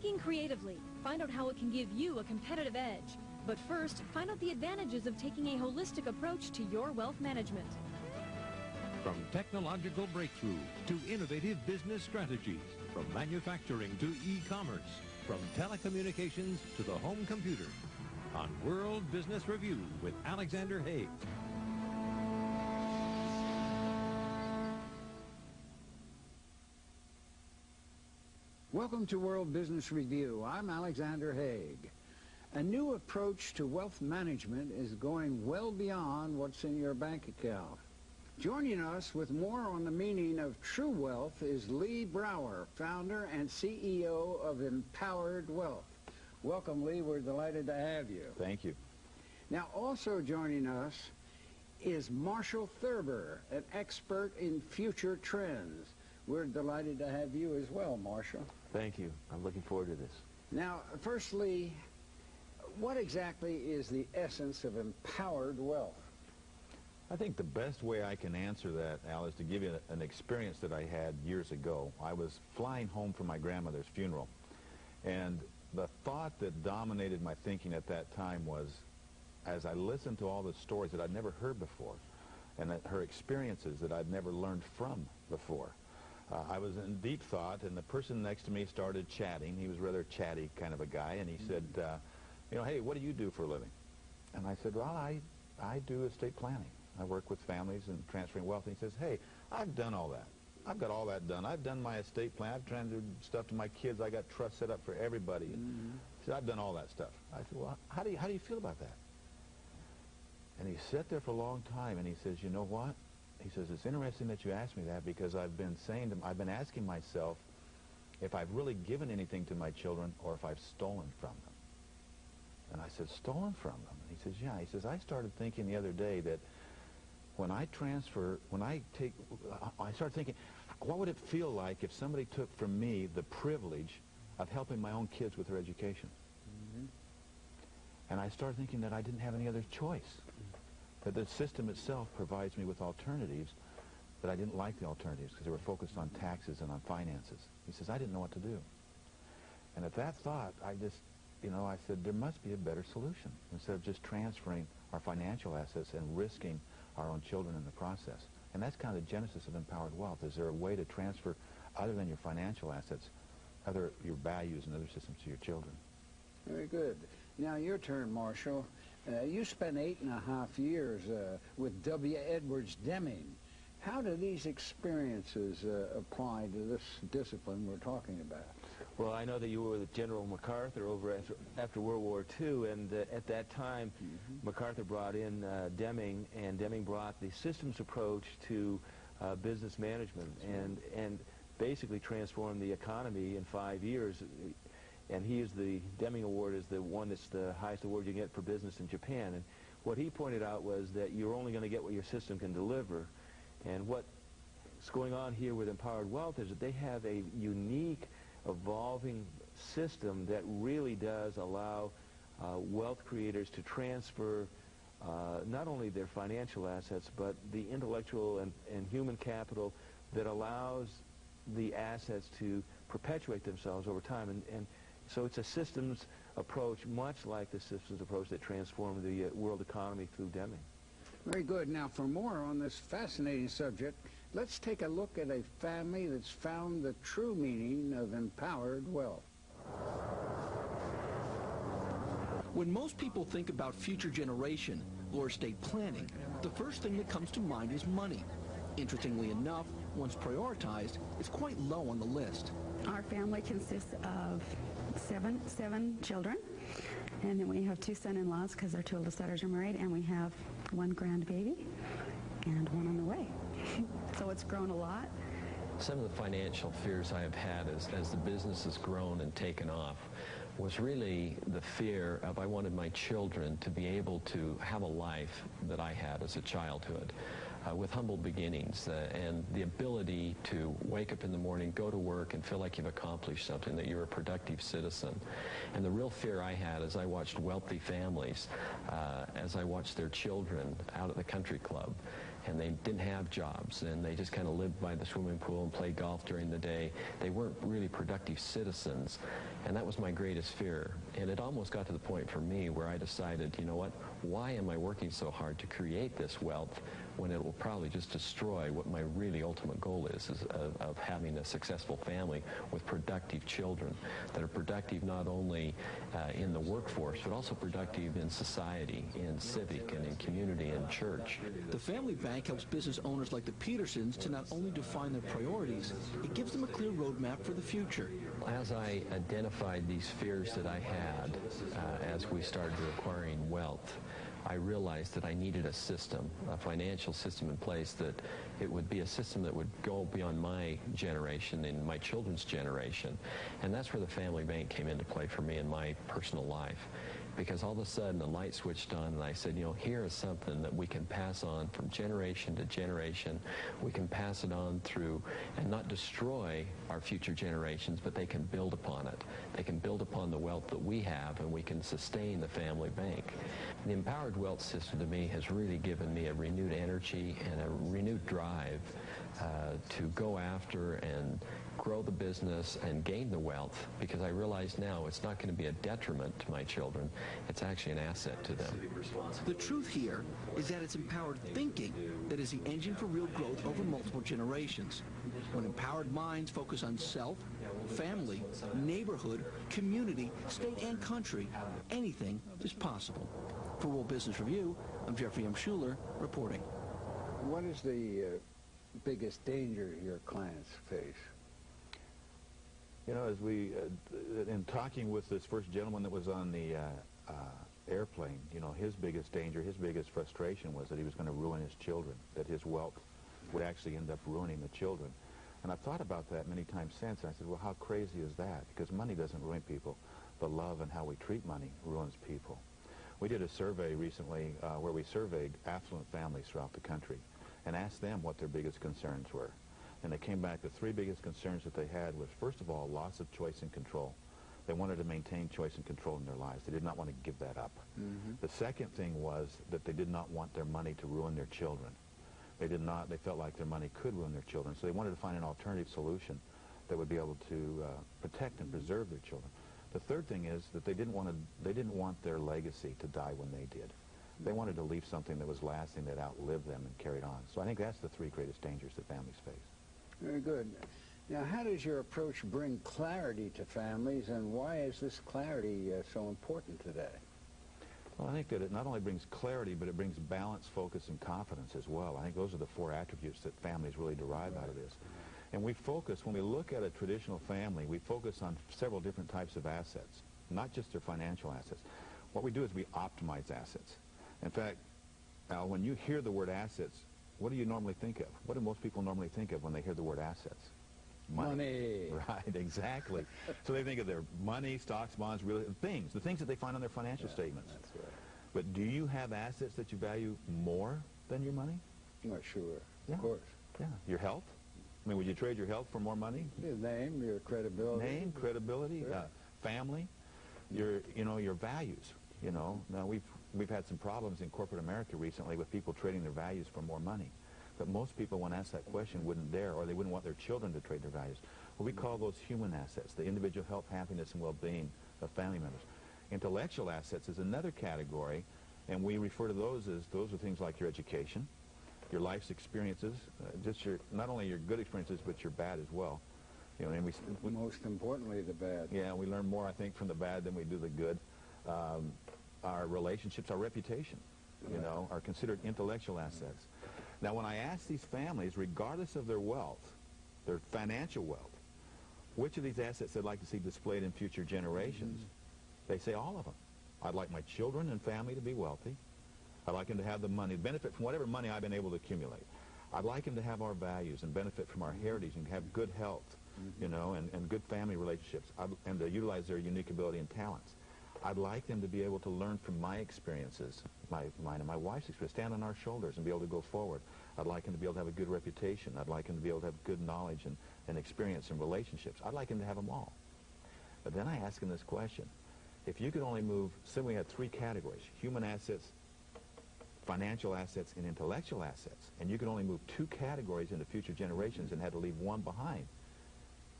thinking creatively. Find out how it can give you a competitive edge. But first, find out the advantages of taking a holistic approach to your wealth management. From technological breakthrough to innovative business strategies, from manufacturing to e-commerce, from telecommunications to the home computer. On World Business Review with Alexander Haig. Welcome to World Business Review. I'm Alexander Haig. A new approach to wealth management is going well beyond what's in your bank account. Joining us with more on the meaning of true wealth is Lee Brower, founder and CEO of Empowered Wealth. Welcome, Lee. We're delighted to have you. Thank you. Now, also joining us is Marshall Thurber, an expert in future trends. We're delighted to have you as well, Marshall. Thank you. I'm looking forward to this. Now, firstly, what exactly is the essence of empowered wealth? I think the best way I can answer that, Al, is to give you an experience that I had years ago. I was flying home from my grandmother's funeral, and the thought that dominated my thinking at that time was, as I listened to all the stories that I'd never heard before, and that her experiences that I'd never learned from before, I was in deep thought, and the person next to me started chatting. He was a rather chatty kind of a guy, and he said, you know, hey, what do you do for a living? And I said, well, I do estate planning. I work with families and transferring wealth. And he says, hey, I've done all that. I've got all that done. I've done my estate plan. I've transferred stuff to my kids. I got trust set up for everybody. He said, I've done all that stuff. I said, well, how do you feel about that? And he sat there for a long time, and he says, you know what? He says, it's interesting that you asked me that, because I've been asking myself if I've really given anything to my children or if I've stolen from them. And I said, stolen from them? And he says, yeah. He says, I started thinking the other day that when I started thinking, what would it feel like if somebody took from me the privilege of helping my own kids with their education? And I started thinking that I didn't have any other choice, that the system itself provides me with alternatives, but I didn't like the alternatives because they were focused on taxes and on finances. He says, I didn't know what to do. And at that thought, I just, I said, there must be a better solution. Instead of just transferring our financial assets and risking our own children in the process. And that's kind of the genesis of empowered wealth. Is there a way to transfer, other than your financial assets, your values and other systems to your children? Very good. Now, your turn, Marshall. You spent 8.5 years with W. Edwards Deming. How do these experiences apply to this discipline we're talking about? Well, I know that you were with General MacArthur over after World War II, and at that time, MacArthur brought in Deming, and Deming brought the systems approach to business management, and basically transformed the economy in 5 years. And the Deming Award is the one that's the highest award you get for business in Japan. And what he pointed out was that you're only going to get what your system can deliver. And what's going on here with Empowered Wealth is that they have a unique, evolving system that really does allow wealth creators to transfer not only their financial assets, but the intellectual and human capital that allows the assets to perpetuate themselves over time. And so it's a systems approach, much like the systems approach that transformed the world economy through Deming. Very good. Now, for more on this fascinating subject, let's take a look at a family that's found the true meaning of empowered wealth. When most people think about future generation or estate planning, the first thing that comes to mind is money. Interestingly enough, once prioritized, it's quite low on the list. Our family consists of seven children, and then we have 2 son-in-laws because our 2 oldest daughters are married, and we have 1 grandbaby and 1 on the way. So it's grown a lot. Some of the financial fears I have had as the business has grown and taken off was really the fear of I wanted my children to be able to have a life that I had as a childhood. With humble beginnings and the ability to wake up in the morning, go to work, and feel like you've accomplished something, that you're a productive citizen. And the real fear I had as I watched wealthy families, as I watched their children out at the country club, and they didn't have jobs, and they just kind of lived by the swimming pool and played golf during the day. They weren't really productive citizens, and that was my greatest fear. And it almost got to the point for me where I decided, you know what, why am I working so hard to create this wealth when it will probably just destroy what my really ultimate goal is of having a successful family with productive children that are productive not only in the workforce, but also productive in society, in civic, and in community and church. The family bank helps business owners like the Petersons to not only define their priorities, it gives them a clear roadmap for the future. As I identified these fears that I had as we started acquiring wealth, I realized that I needed a system, a financial system in place, that it would be a system that would go beyond my generation and my children's generation. And that's where the family bank came into play for me in my personal life. Because all of a sudden the light switched on and I said, you know, here is something that we can pass on from generation to generation. We can pass it on through and not destroy our future generations, but they can build upon it. They can build upon the wealth that we have, and we can sustain the family bank. The empowered wealth system to me has really given me a renewed energy and a renewed drive to go after and grow the business and gain the wealth, because I realize now it's not going to be a detriment to my children. It's actually an asset to them. The truth here is that it's empowered thinking that is the engine for real growth over multiple generations. When empowered minds focus on self, family, neighborhood, community, state, and country, anything is possible. For World Business Review, I'm Jeffrey M. Schuler reporting. What is the biggest danger your clients face? You know, as we, in talking with this first gentleman that was on the airplane, you know, his biggest danger, his biggest frustration was that he was going to ruin his children, that his wealth would actually end up ruining the children. And I've thought about that many times since, and I said, well, how crazy is that? Because money doesn't ruin people. The love and how we treat money ruins people. We did a survey recently where we surveyed affluent families throughout the country and asked them what their biggest concerns were. And they came back, the three biggest concerns that they had was, first of all, loss of choice and control. They wanted to maintain choice and control in their lives. They did not want to give that up. The second thing was that they did not want their money to ruin their children. They felt like their money could ruin their children, so they wanted to find an alternative solution that would be able to protect and preserve their children. The third thing is that they didn't want their legacy to die when they did. They wanted to leave something that was lasting, that outlived them and carried on. So I think that's the three greatest dangers that families face. Very good. Now, how does your approach bring clarity to families, and why is this clarity so important today? Well, I think that it not only brings clarity, but it brings balance, focus, and confidence as well. I think those are the four attributes that families really derive out of this. And we focus, when we look at a traditional family, we focus on several different types of assets, not just their financial assets. What we do is we optimize assets. In fact, Al, when you hear the word assets, what do you normally think of? What do most people normally think of when they hear the word assets? Money. Right, exactly. So they think of their money, stocks, bonds, real things, the things that they find on their financial statements. That's right. But do you have assets that you value more than your money? Well, sure. Yeah. Of course. Yeah. Your health? I mean, would you trade your health for more money? Your name, your credibility. Name, credibility, Sure. family, your values. You know, now we've had some problems in corporate America recently with people trading their values for more money. But most people, when asked that question, wouldn't dare, or they wouldn't want their children to trade their values. Well, we call those human assets, the individual health, happiness, and well-being of family members. Intellectual assets is another category, and we refer to those as, those are things like your education, your life's experiences, just not only your good experiences, but your bad as well. You know, and we Most importantly, the bad. Yeah, we learn more, I think, from the bad than we do the good. Our relationships, our reputation, you know, are considered intellectual assets. Now, when I ask these families, regardless of their wealth, their financial wealth, which of these assets they'd like to see displayed in future generations, they say all of them. I'd like my children and family to be wealthy. I'd like them to have the money, benefit from whatever money I've been able to accumulate. I'd like them to have our values and benefit from our heritage and have good health, you know, and good family relationships, and to utilize their unique ability and talents. I'd like them to be able to learn from my experiences, mine and my wife's experience, stand on our shoulders and be able to go forward. I'd like them to be able to have a good reputation. I'd like them to be able to have good knowledge and experience and relationships. I'd like them to have them all. But then I ask them this question. If you could only move, say we had three categories, human assets, financial assets and intellectual assets, and you can only move 2 categories into future generations and had to leave one behind,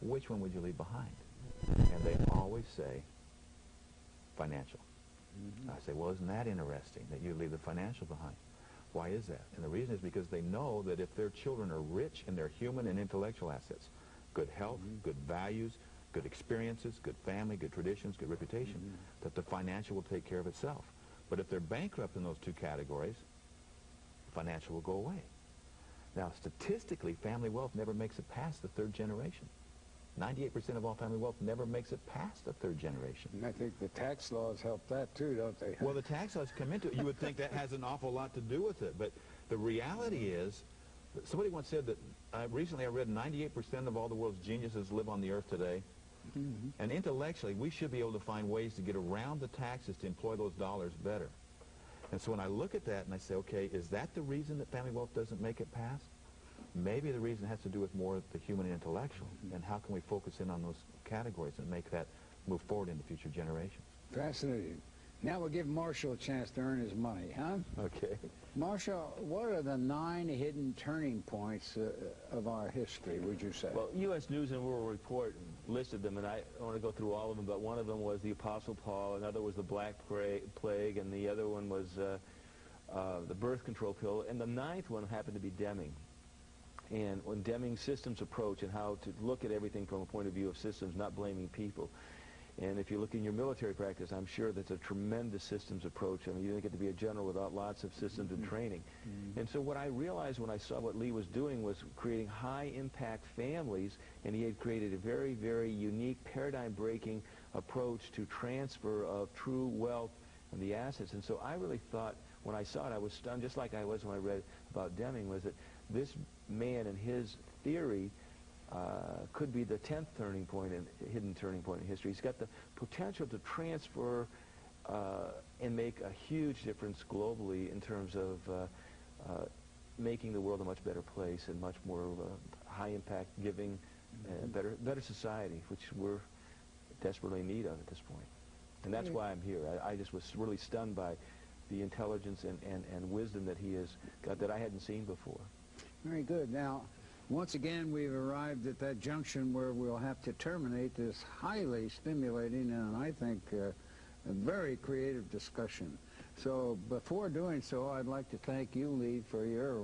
which one would you leave behind? And they always say financial. I say, well, isn't that interesting that you leave the financial behind? Why is that? And the reason is because they know that if their children are rich in their human and intellectual assets, good health, good values, good experiences, good family, good traditions, good reputation, that the financial will take care of itself. But if they're bankrupt in those 2 categories, financial will go away. Now, statistically, family wealth never makes it past the 3rd generation. 98% of all family wealth never makes it past the 3rd generation. And I think the tax laws help that too, don't they? Well, the tax laws come into it. You would think that has an awful lot to do with it. But the reality is, somebody once said that, recently I read 98% of all the world's geniuses live on the earth today. And intellectually, we should be able to find ways to get around the taxes to employ those dollars better. And so when I look at that and I say, okay, is that the reason that family wealth doesn't make it past? Maybe the reason has to do with more the human and intellectual, and how can we focus in on those categories and make that move forward into future generations. Fascinating. Now we'll give Marshall a chance to earn his money, huh? Okay. Marshall, what are the 9 hidden turning points of our history, would you say? Well, U.S. News and World Report listed them, and I don't want to go through all of them, but one of them was the Apostle Paul, another was the Black Plague, and the other one was the birth control pill, and the 9th one happened to be Deming. And when Deming's systems approach and how to look at everything from a point of view of systems, not blaming people. And if you look in your military practice, I'm sure that's a tremendous systems approach. I mean, you don't get to be a general without lots of systems and training. And so what I realized when I saw what Lee was doing was creating high-impact families, and he had created a very, very unique paradigm-breaking approach to transfer of true wealth and the assets. And so I really thought, when I saw it, I was stunned, just like I was when I read about Deming, was that this man and his theory could be the 10th turning point and hidden turning point in history. He's got the potential to transfer and make a huge difference globally in terms of making the world a much better place and much more high-impact giving, better society, which we're desperately in need of at this point. And that's why I'm here. I just was really stunned by the intelligence and wisdom that he has got that I hadn't seen before. Very good. Now, once again, we've arrived at that junction where we'll have to terminate this highly stimulating and, I think, a very creative discussion. So before doing so, I'd like to thank you, Lee, for your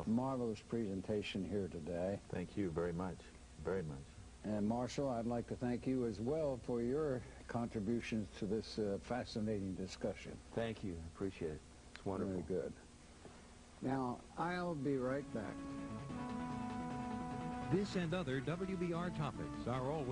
marvelous presentation here today. Thank you very much, very much. And Marshall, I'd like to thank you as well for your contributions to this fascinating discussion. Thank you. I appreciate it. It's wonderful. Very good. Now, I'll be right back. This and other WBR topics are always